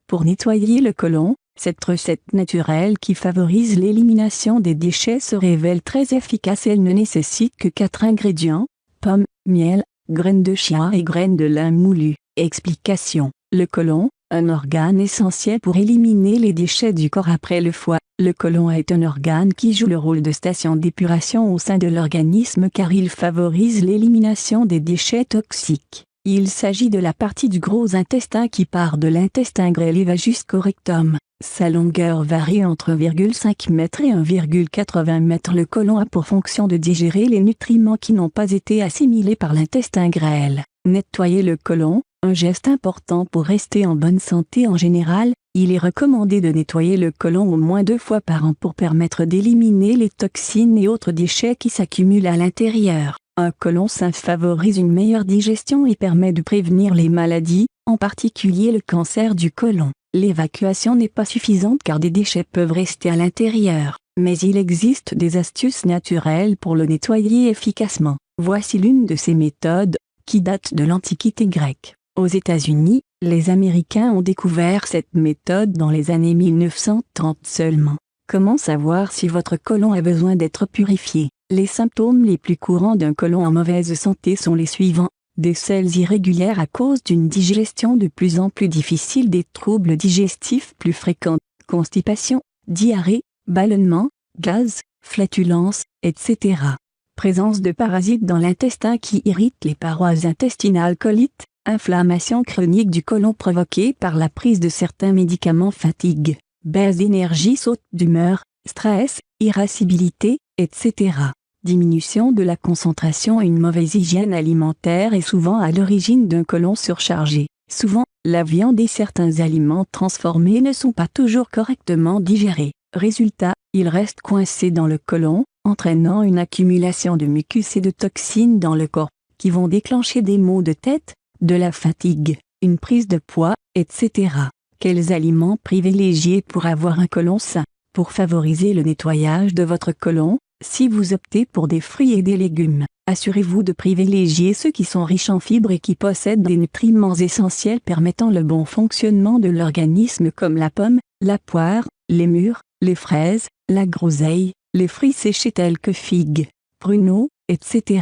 Pour nettoyer le côlon, cette recette naturelle qui favorise l'élimination des déchets se révèle très efficace et elle ne nécessite que 4 ingrédients, pommes, miel, graines de chia et graines de lin moulu. Explication. Le côlon, un organe essentiel pour éliminer les déchets du corps après le foie. Le côlon est un organe qui joue le rôle de station d'épuration au sein de l'organisme car il favorise l'élimination des déchets toxiques. Il s'agit de la partie du gros intestin qui part de l'intestin grêle et va jusqu'au rectum. Sa longueur varie entre 1,5 m et 1,80 m. Le côlon a pour fonction de digérer les nutriments qui n'ont pas été assimilés par l'intestin grêle. Nettoyer le côlon, un geste important pour rester en bonne santé en général. Il est recommandé de nettoyer le côlon au moins 2 fois par an pour permettre d'éliminer les toxines et autres déchets qui s'accumulent à l'intérieur. Un côlon sain favorise une meilleure digestion et permet de prévenir les maladies, en particulier le cancer du côlon. L'évacuation n'est pas suffisante car des déchets peuvent rester à l'intérieur, mais il existe des astuces naturelles pour le nettoyer efficacement. Voici l'une de ces méthodes, qui date de l'Antiquité grecque. Aux États-Unis, les Américains ont découvert cette méthode dans les années 1930 seulement. Comment savoir si votre côlon a besoin d'être purifié? Les symptômes les plus courants d'un côlon en mauvaise santé sont les suivants. Des selles irrégulières à cause d'une digestion de plus en plus difficile, des troubles digestifs plus fréquents, constipation, diarrhée, ballonnement, gaz, flatulence, etc. Présence de parasites dans l'intestin qui irritent les parois intestinales, colite, inflammation chronique du côlon provoquée par la prise de certains médicaments, fatigue, baisse d'énergie, saute d'humeur, stress, irascibilité, etc. Diminution de la concentration et une mauvaise hygiène alimentaire est souvent à l'origine d'un côlon surchargé. Souvent, la viande et certains aliments transformés ne sont pas toujours correctement digérés. Résultat, ils restent coincés dans le côlon, entraînant une accumulation de mucus et de toxines dans le corps, qui vont déclencher des maux de tête, de la fatigue, une prise de poids, etc. Quels aliments privilégier pour avoir un côlon sain? Pour favoriser le nettoyage de votre côlon, si vous optez pour des fruits et des légumes, assurez-vous de privilégier ceux qui sont riches en fibres et qui possèdent des nutriments essentiels permettant le bon fonctionnement de l'organisme comme la pomme, la poire, les mûres, les fraises, la groseille, les fruits séchés tels que figues, pruneaux, etc.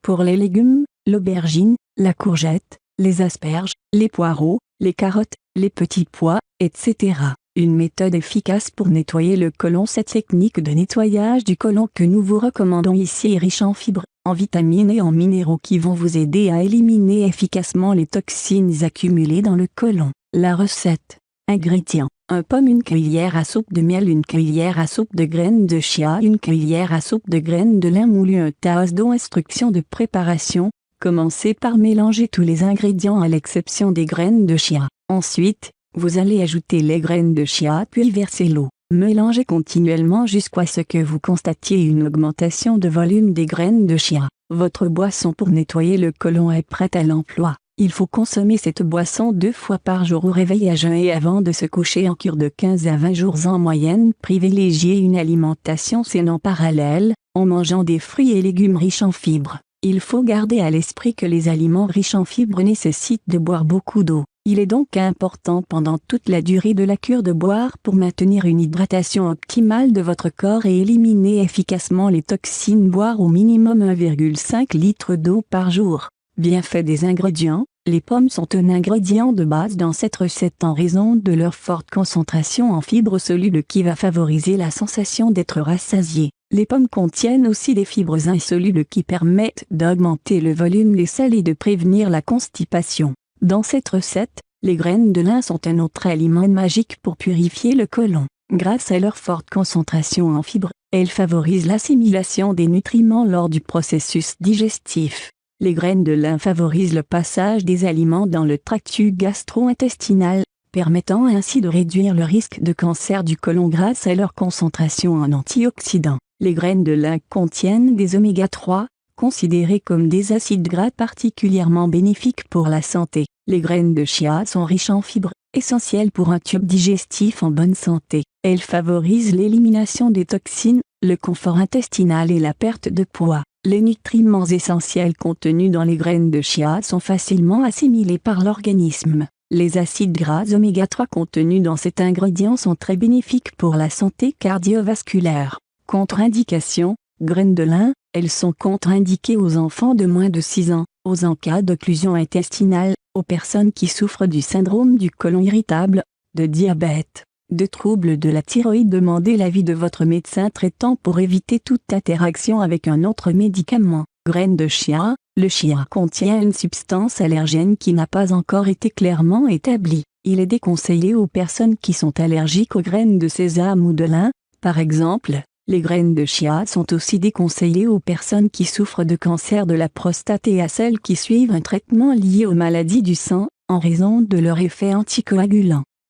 Pour les légumes, l'aubergine, la courgette, les asperges, les poireaux, les carottes, les petits pois, etc. Une méthode efficace pour nettoyer le côlon. Cette technique de nettoyage du côlon que nous vous recommandons ici est riche en fibres, en vitamines et en minéraux qui vont vous aider à éliminer efficacement les toxines accumulées dans le côlon. La recette. Ingrédients. 1 pomme, 1 cuillère à soupe de miel, 1 cuillère à soupe de graines de chia, 1 cuillère à soupe de graines de lin moulu, 1 tasse d'eau. Instruction de préparation. Commencez par mélanger tous les ingrédients à l'exception des graines de chia. Ensuite, vous allez ajouter les graines de chia puis verser l'eau. Mélangez continuellement jusqu'à ce que vous constatiez une augmentation de volume des graines de chia. Votre boisson pour nettoyer le côlon est prête à l'emploi. Il faut consommer cette boisson 2 fois par jour au réveil, à jeun et avant de se coucher en cure de 15 à 20 jours en moyenne. Privilégiez une alimentation saine en parallèle, en mangeant des fruits et légumes riches en fibres. Il faut garder à l'esprit que les aliments riches en fibres nécessitent de boire beaucoup d'eau. Il est donc important pendant toute la durée de la cure de boire pour maintenir une hydratation optimale de votre corps et éliminer efficacement les toxines. Boire au minimum 1,5 litre d'eau par jour. Bienfait des ingrédients. Les pommes sont un ingrédient de base dans cette recette en raison de leur forte concentration en fibres solubles qui va favoriser la sensation d'être rassasié. Les pommes contiennent aussi des fibres insolubles qui permettent d'augmenter le volume des selles et de prévenir la constipation. Dans cette recette, les graines de lin sont un autre aliment magique pour purifier le côlon. Grâce à leur forte concentration en fibres, elles favorisent l'assimilation des nutriments lors du processus digestif. Les graines de lin favorisent le passage des aliments dans le tractus gastro-intestinal, permettant ainsi de réduire le risque de cancer du côlon grâce à leur concentration en antioxydants. Les graines de lin contiennent des oméga 3, considérés comme des acides gras particulièrement bénéfiques pour la santé. Les graines de chia sont riches en fibres, essentielles pour un tube digestif en bonne santé. Elles favorisent l'élimination des toxines, le confort intestinal et la perte de poids. Les nutriments essentiels contenus dans les graines de chia sont facilement assimilés par l'organisme. Les acides gras oméga 3 contenus dans cet ingrédient sont très bénéfiques pour la santé cardiovasculaire. Contre-indication, graines de lin, elles sont contre-indiquées aux enfants de moins de 6 ans, aux en cas d'occlusion intestinale, aux personnes qui souffrent du syndrome du côlon irritable, de diabète, de troubles de la thyroïde. Demandez l'avis de votre médecin traitant pour éviter toute interaction avec un autre médicament. Graines de chia. Le chia contient une substance allergène qui n'a pas encore été clairement établie. Il est déconseillé aux personnes qui sont allergiques aux graines de sésame ou de lin, par exemple. Les graines de chia sont aussi déconseillées aux personnes qui souffrent de cancer de la prostate et à celles qui suivent un traitement lié aux maladies du sang, en raison de leur effet anticoagulant.